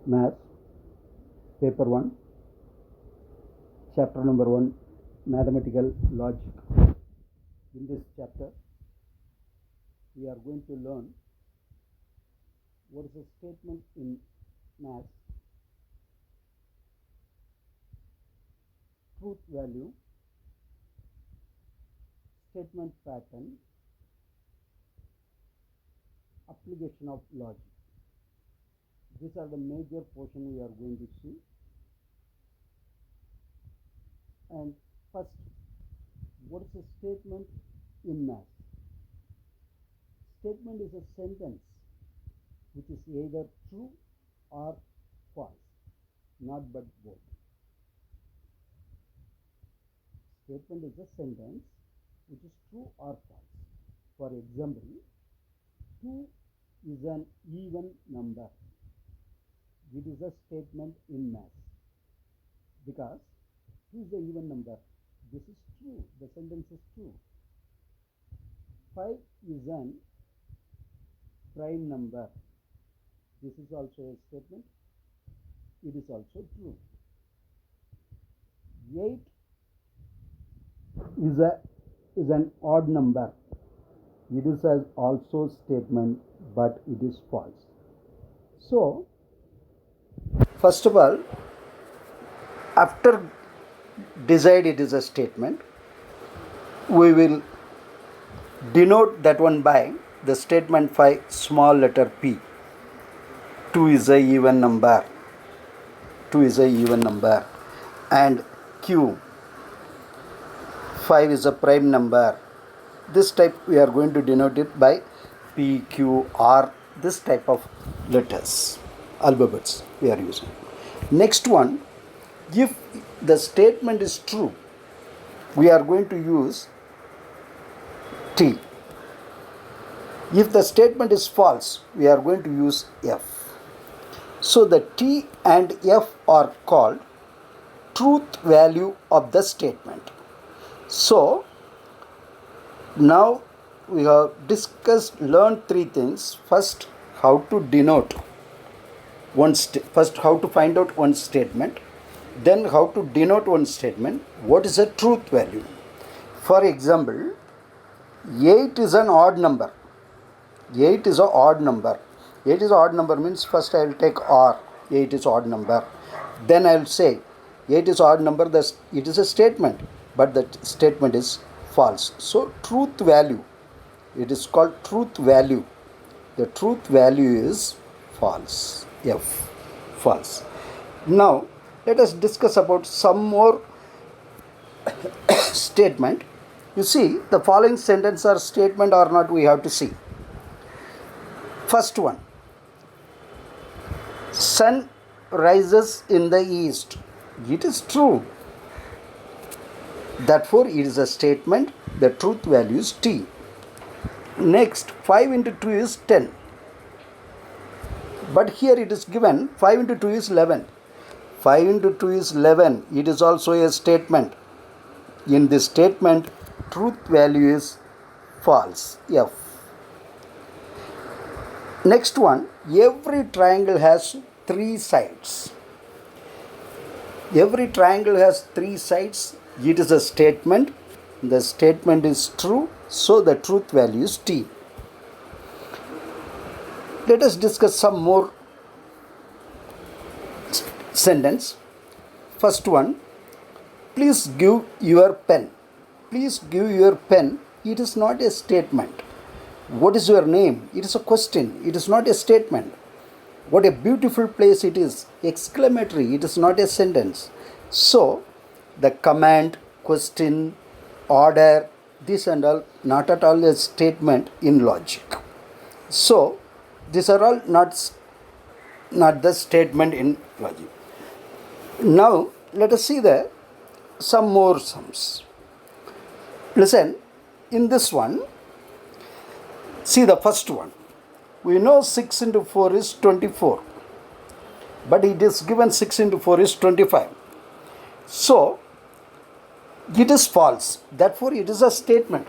Math, Paper 1, Chapter number 1, Mathematical Logic. In this chapter, we are going to learn what is a statement in math, truth value, statement pattern, application of logic. These are the major portion we are going to see. And first, what is a statement in math? Statement is a sentence which is either true or false, not but both. Statement is a sentence which is true or false. For example, 2 is an even number. It is a statement in math because 2 is an even number. This is true. The sentence is true. 5 is an prime number. This is also a statement. It is also true. 8 is an odd number. It is also statement, but it is false. So, first of all, after decide it is a statement, we will denote that one by the statement 5 small letter p. 2 is a even number. 2 is a even number. And q, 5 is a prime number. This type we are going to denote it by p, q, r, this type of letters, alphabets we are using. Next one, if the statement is true, we are going to use T. If the statement is false, we are going to use F. So the T and F are called truth value of the statement. So now we have learned three things. First, how to denote how to find out one statement. Then how to denote one statement. What is a truth value? For example, 8 is an odd number. 8 is an odd number. 8 is an odd number means first I will take R. 8 is odd number. Then I will say 8 is odd number. It is a statement, but the statement is false. So truth value, it is called truth value. The truth value is false. F, false. Now let us discuss about some more statement. You see, the following sentence or statement or not, we have to see. First one, sun rises in the east. It is true. Therefore, it is a statement. The truth value is T. Next, 5 into 2 is 10. But here it is given 5 into 2 is 11. 5 into 2 is 11. It is also a statement. In this statement, truth value is false. F. Next one, every triangle has 3 sides. Every triangle has 3 sides. It is a statement. The statement is true. So the truth value is T. Let us discuss some more sentence. First one, please give your pen. Please give your pen. It is not a statement. What is your name? It is a question. It is not a statement. What a beautiful place it is. Exclamatory. It is not a sentence. So the command, question, order, this and all, not at all a statement in logic. So these are all not the statement in logic. Now let us see some more sums. Listen, in this one, see the first one. We know 6 into 4 is 24. But it is given 6 into 4 is 25. So it is false. Therefore it is a statement.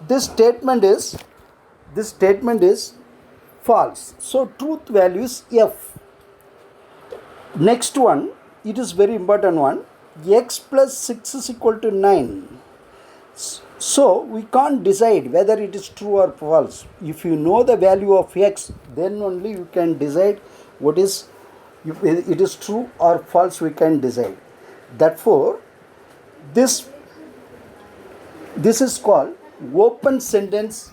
This statement is false. So truth value is F. Next one, it is very important one. X plus 6 is equal to 9. So we can't decide whether it is true or false. If you know the value of x, then only you can decide what is, if it is true or false, we can decide. Therefore, this is called open sentence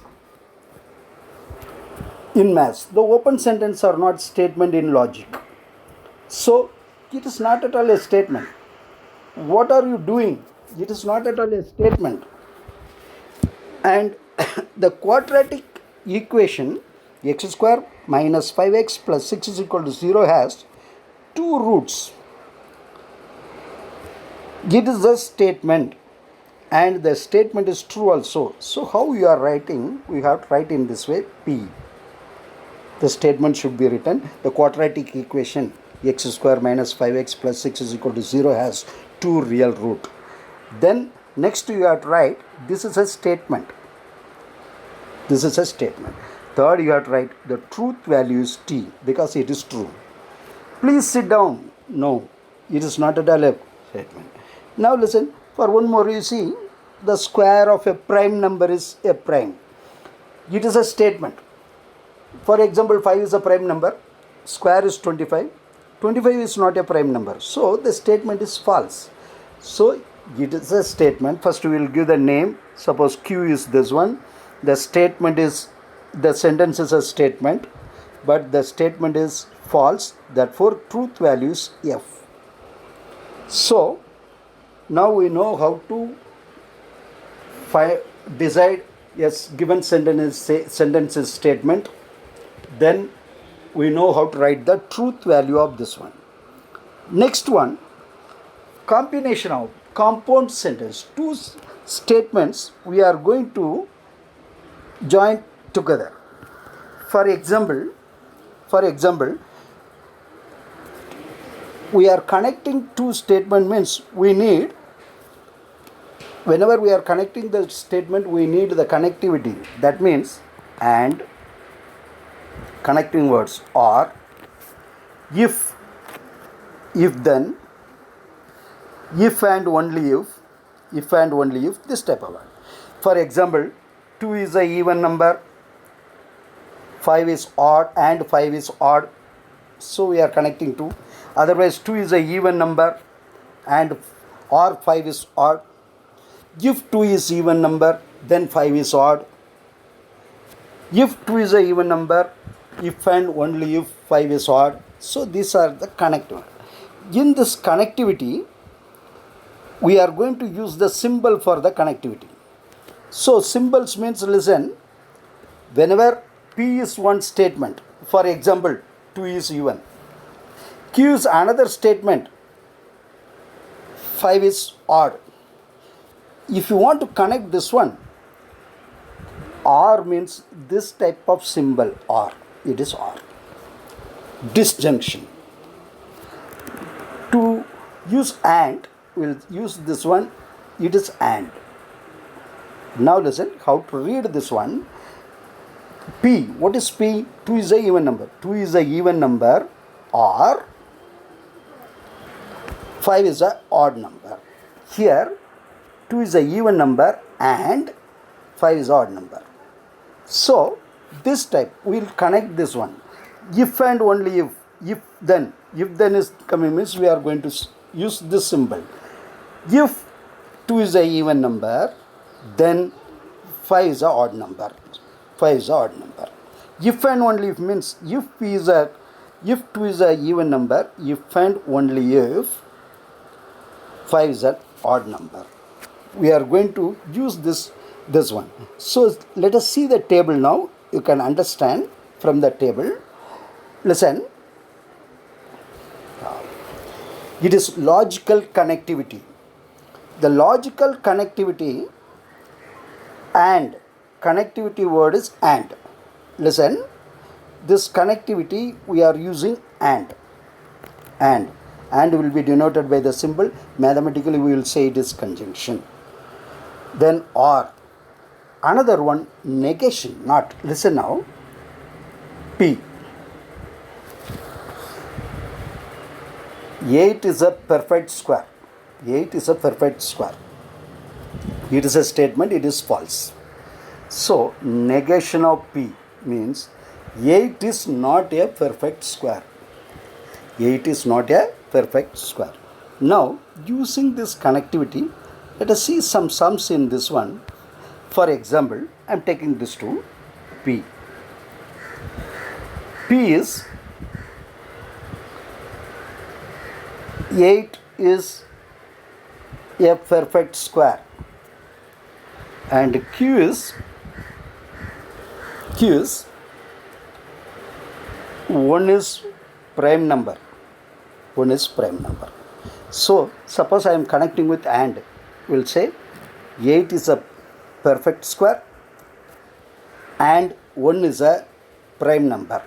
in maths. The open sentence are not statement in logic. So it is not at all a statement. What are you doing? It is not at all a statement. And the quadratic equation x square minus 5x plus 6 is equal to 0 has two roots. It is a statement, and the statement is true also. So how you are writing? We have to write in this way: P. The statement should be written. The quadratic equation x square minus 5x plus 6 is equal to 0 has two real root. Then next you have to write, this is a statement. This is a statement. Third, you have to write the truth value is T because it is true. Please sit down. No, it is not at all a statement. Now listen, for one more, you see, the square of a prime number is a prime. It is a statement. For example, 5 is a prime number. Square is 25. 25 is not a prime number. So the statement is false. So it is a statement. First we will give the name. Suppose Q is this one. The statement is, the sentence is a statement, but the statement is false. Therefore truth value is F. So now we know how to decide yes given sentence is statement. Then we know how to write the truth value of this one. Next one, combination of compound sentence. Two statements we are going to join together. For example, we are connecting two statements, means we need, whenever we are connecting the statement, we need the connectivity. That means and connecting words, or if then, if and only if, this type of word. For example, 2 is a even number, 5 is odd, and 5 is odd. So we are connecting 2. Otherwise 2 is a even number and or 5 is odd. If 2 is even number, then 5 is odd. If 2 is a even number, if and only if 5 is odd. So these are the connectivity. In this connectivity, we are going to use the symbol for the connectivity. So symbols means, listen, whenever P is one statement, for example 2 is even, Q is another statement, 5 is odd. If you want to connect this one, or means this type of symbol, or, it is or. Disjunction. To use and, we'll use this one, it is and. Now listen how to read this one. P, what is P? 2 is a even number. 2 is a even number, or 5 is a odd number. Here 2 is a even number and 5 is odd number. So this type we will connect this one. If and only if then is coming means we are going to use this symbol. If 2 is a even number, then 5 is a odd number. 5 is a odd number. If and only if means if 2 is a even number, if and only if 5 is an odd number. We are going to use this one. So let us see the table now. You can understand from the table. Listen. It is logical connectivity. The logical connectivity and connectivity word is and. Listen. This connectivity we are using and will be denoted by the symbol. Mathematically we will say it is conjunction. Then or. Another one, negation, not. Listen now. P. 8 is a perfect square. 8 is a perfect square. It is a statement, it is false. So, negation of P means 8 is not a perfect square. 8 is not a perfect square. Now, using this connectivity, let us see some sums in this one. For example, I am taking this to P. P is 8 is a perfect square, and Q is 1 is prime number. 1 is prime number. So, suppose I am connecting with AND. We will say 8 is a perfect square and 1 is a prime number.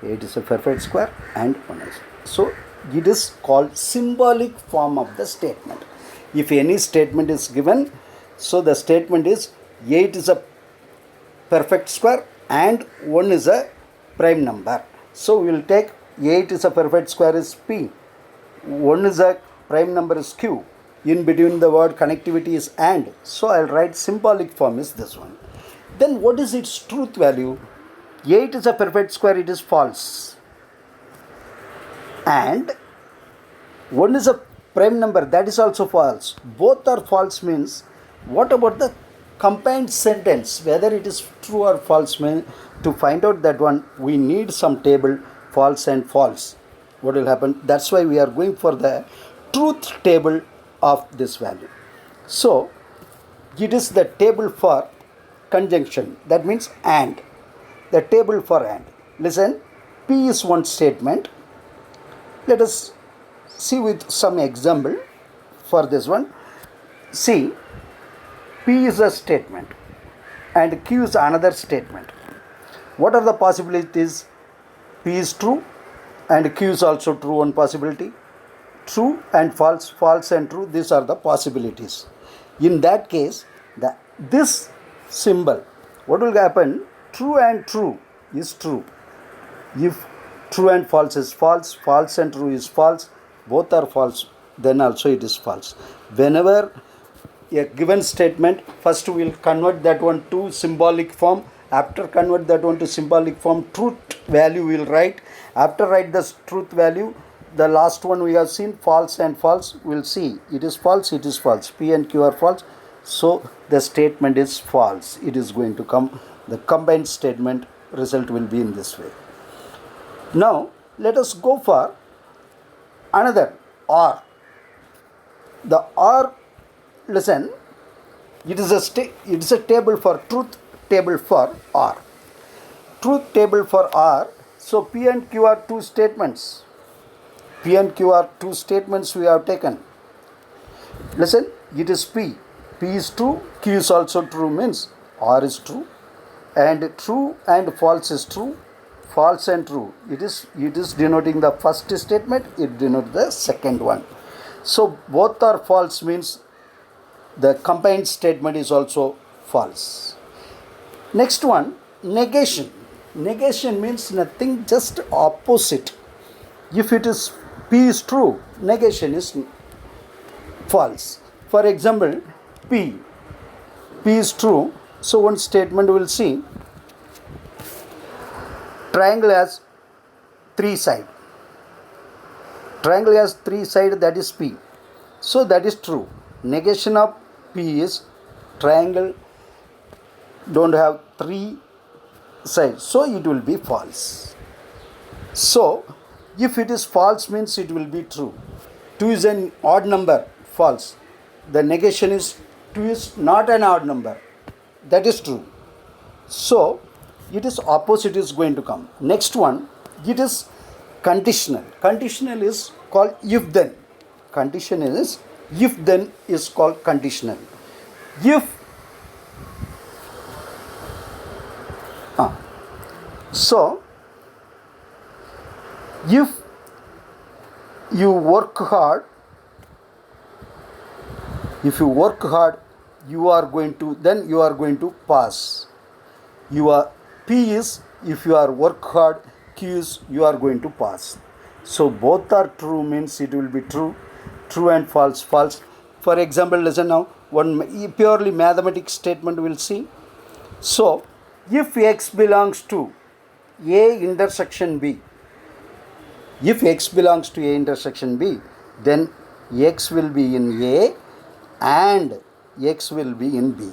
8 is a perfect square and 1 is. So, it is called symbolic form of the statement. If any statement is given, so the statement is 8 is a perfect square and 1 is a prime number. So, we will take 8 is a perfect square is P, 1 is a prime number is Q. In between the word connectivity is AND. So, I will write symbolic form is this one. Then what is its truth value? 8 is a perfect square, it is false. And 1 is a prime number, that is also false. Both are false means, what about the combined sentence? Whether it is true or false, to find out that one, we need some table, false and false. What will happen? That's why we are going for the truth table of this value. So, it is the table for conjunction. That means AND. The table for AND. Listen, P is one statement. Let us see with some example for this one. See, P is a statement and Q is another statement. What are the possibilities? P is true and Q is also true, one possibility. True and false, false and true, these are the possibilities. In that case, this symbol, what will happen? True and true is true. If true and false is false, false and true is false, both are false, then also it is false. Whenever a given statement, first we will convert that one to symbolic form. After convert that one to symbolic form, truth value we will write. After write the truth value, the last one we have seen, false and false, we will see it is false, it is false. P and Q are false. So the statement is false. It is going to come, the combined statement result will be in this way. Now let us go for another OR. The OR, listen, it is a table for truth table for OR. Truth table for OR. So P and Q are two statements. P and Q are two statements we have taken. Listen, it is P. P is true, Q is also true, means OR is true. And true and false is true. False and true, it is denoting the first statement, it denotes the second one. So both are false means the combined statement is also false. Next one, negation. Negation means nothing, just opposite. If it is P is true, negation is false. For example, P is true. So one statement we will see, triangle has 3 sides. Triangle has 3 sides, that is P. So that is true. Negation of P is triangle don't have 3 sides. So it will be false. So if it is false means it will be true. 2 is an odd number, false. The negation is 2 is not an odd number. That is true. So it is opposite is going to come. Next one, it is conditional. Conditional is called if then. Condition is if then is called conditional. So if you work hard, you are going to pass. Your P is if you are work hard, Q is you are going to pass. So both are true means it will be true. True and false, false. For example, listen now, one purely mathematics statement we'll see. So if X belongs to A intersection B, if X belongs to A intersection B, then X will be in A and X will be in B,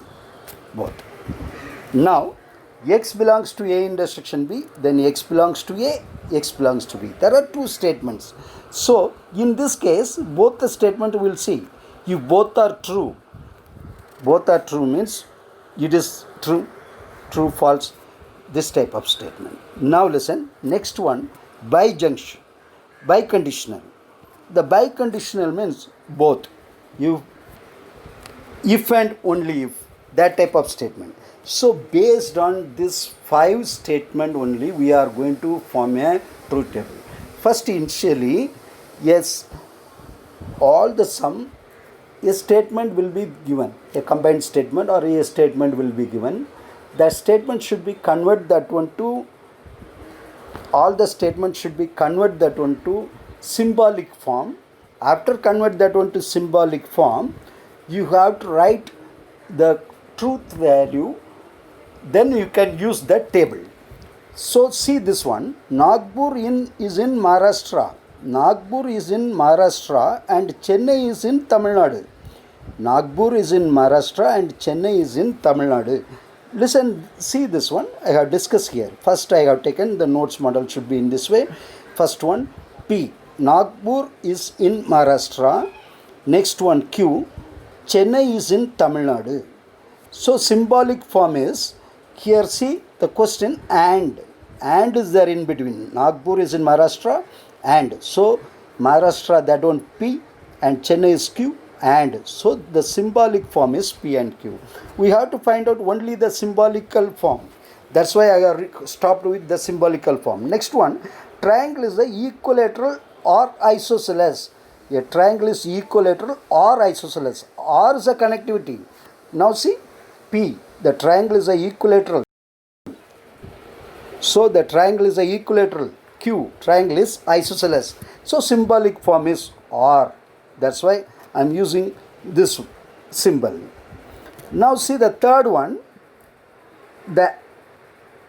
both. Now X belongs to A intersection B, then X belongs to A, X belongs to B. There are two statements. So in this case, both the statement will see. If both are true means it is true, true, false, this type of statement. Now listen, next one, bijunction, biconditional. The biconditional means both. If and only if, that type of statement. So based on this 5 statement only, we are going to form a truth table. First, initially, yes, all the sum, a statement will be given, a combined statement or a statement will be given. That statement should be convert that one to, all the statements should be convert that one to symbolic form. After convert that one to symbolic form, you have to write the truth value, then you can use that table. So see this one, Nagpur is in Maharashtra. Nagpur is in Maharashtra and Chennai is in Tamil Nadu. Nagpur is in Maharashtra and Chennai is in Tamil Nadu. Listen, see this one, I have discussed here. First I have taken the notes model should be in this way. First one, P, Nagpur is in Maharashtra. Next one, Q, Chennai is in Tamil Nadu. So symbolic form is, here see the question and is there in between. Nagpur is in Maharashtra and, so Maharashtra, that one P and Chennai is Q, and so the symbolic form is P and Q. We have to find out only the symbolical form. That's why I stopped with the symbolical form. Next one, triangle is the equilateral or isosceles. A triangle is equilateral or isosceles. R is a connectivity. Now see, P, the triangle is a equilateral. So the triangle is a equilateral. Q, triangle is isosceles. So symbolic form is R. That's why I am using this symbol. Now see the third one. The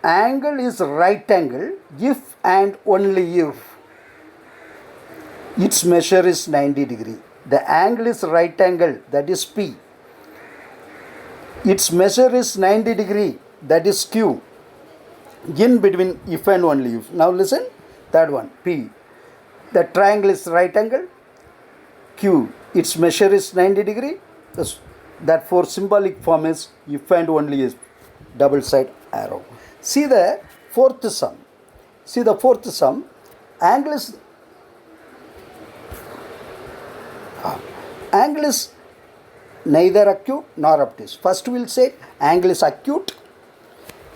angle is right angle if and only if its measure is 90 degree. The angle is right angle, that is P. Its measure is 90 degree, that is Q. In between if and only if. Now listen, third one, P. The triangle is right angle, Q. Its measure is 90 degree. That for symbolic form is if and only if, double side arrow. See the fourth sum. See the fourth sum. Angle is neither acute nor obtuse. First we will say angle is acute.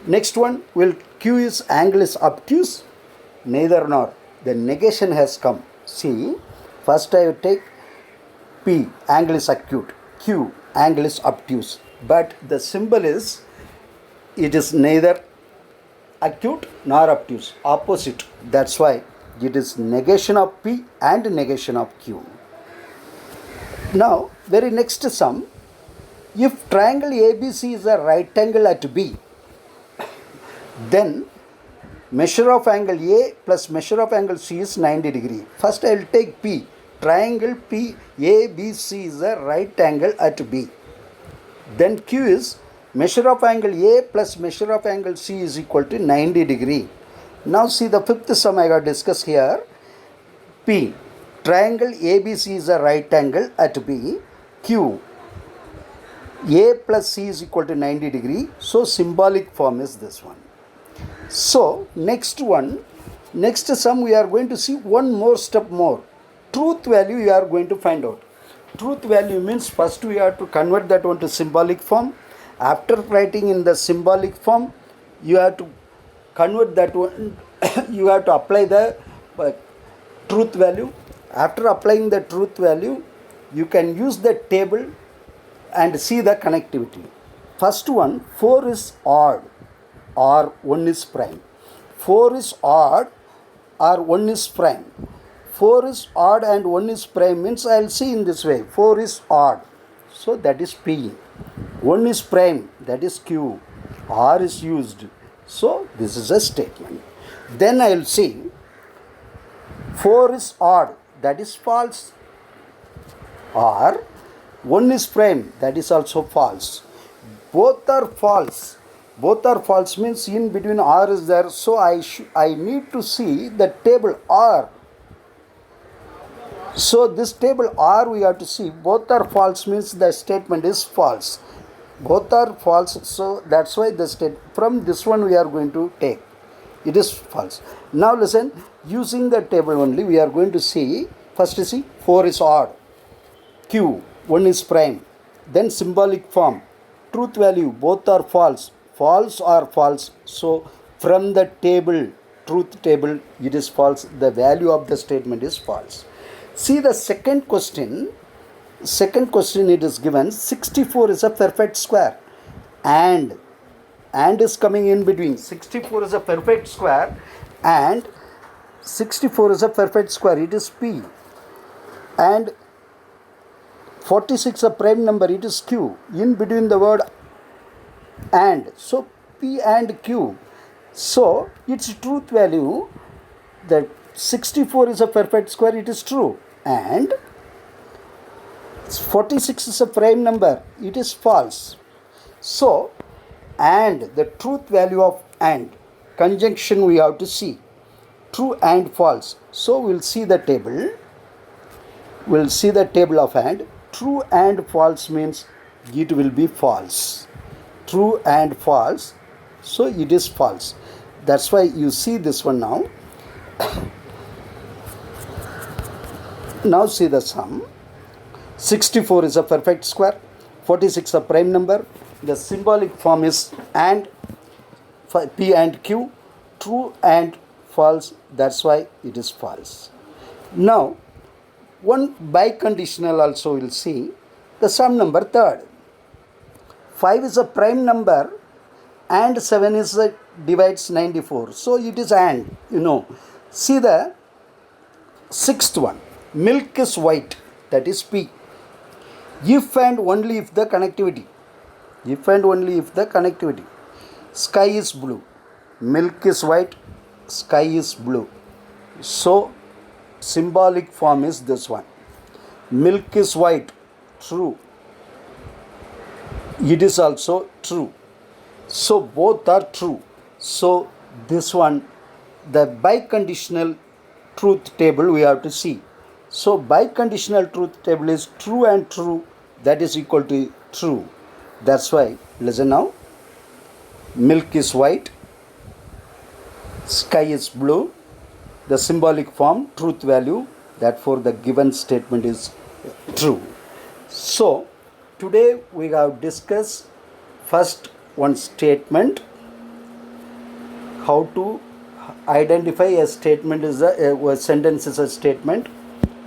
Next one will Q is angle is obtuse. Neither nor. The negation has come. See, first I will take P, angle is acute. Q, angle is obtuse. But the symbol is, it is neither acute nor obtuse. Opposite. That's why it is negation of P and negation of Q. Now, very next sum. If triangle ABC is a right angle at B, then measure of angle A plus measure of angle C is 90 degree. First I will take P. Triangle P ABC is a right angle at B. Then Q is measure of angle A plus measure of angle C is equal to 90 degree. Now see the fifth sum I got discussed here. P. Triangle ABC is a right angle at B. Q. A plus C is equal to 90 degree. So symbolic form is this one. So next sum we are going to see one more step more. Truth value you are going to find out. Truth value means first we have to convert that one to symbolic form. After writing in the symbolic form, you have to convert that one, you have to apply the truth value. After applying the truth value, you can use the table and see the connectivity. First one, 4 is odd or 1 is prime. 4 is odd or 1 is prime. 4 is odd and 1 is prime means I will see in this way. 4 is odd, so that is P. 1 is prime, that is Q. R is used, so this is a statement. Then I will see 4 is odd, that is false. Or 1 is prime, that is also false. Both are false. Both are false means in between R is there, so I need to see the table R. So this table R we have to see. Both are false means the statement is false. Both are false, so that's why from this one we are going to take. It is false. Now listen, using the table only we are going to see. First see 4 is odd, Q, 1 is prime. Then symbolic form, truth value, both are false. False or false, so from the table, truth table, it is false. The value of the statement is false. See the second question. Second question, it is given 64 is a perfect square, and is coming in between. 64 is a perfect square and 64 is a perfect square, it is P, and 46 a prime number, it is Q. In between the word and, so P and Q, so its truth value, that 64 is a perfect square, it is true, and 46 is a prime number, it is false. So and the truth value of and, conjunction we have to see, true and false. So we'll see the table. We'll see the table of and. True and false means it will be false. True and false, so it is false. That's why you see this one now. Now see the sum. 64 is a perfect square, 46 a prime number. The symbolic form is and, P and Q, true and false, that's why it is false. Now one biconditional also will see. The sum number third. 5 is a prime number and 7 is divides 94. So it is and, See the sixth one. Milk is white, that is P. If and only if the connectivity. If and only if the connectivity. Sky is blue. Milk is white, sky is blue. So symbolic form is this one. Milk is white, true. It is also true. So both are true. So this one, the biconditional truth table we have to see. So biconditional truth table is true and true, that is equal to true. That's why, listen now. Milk is white, sky is blue. The symbolic form, truth value, therefore the given statement is true. So today we have discussed first one statement, how to identify a statement is a sentence is a statement.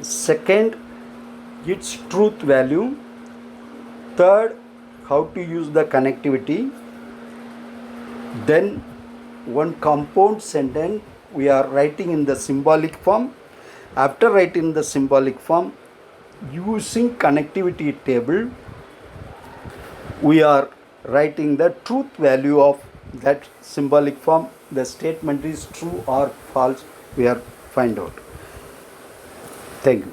Second, its truth value. Third, how to use the connectivity. Then one compound sentence we are writing in the symbolic form. After writing the symbolic form, using connectivity table, we are writing the truth value of that symbolic form. The statement is true or false, we are find out. Thank you.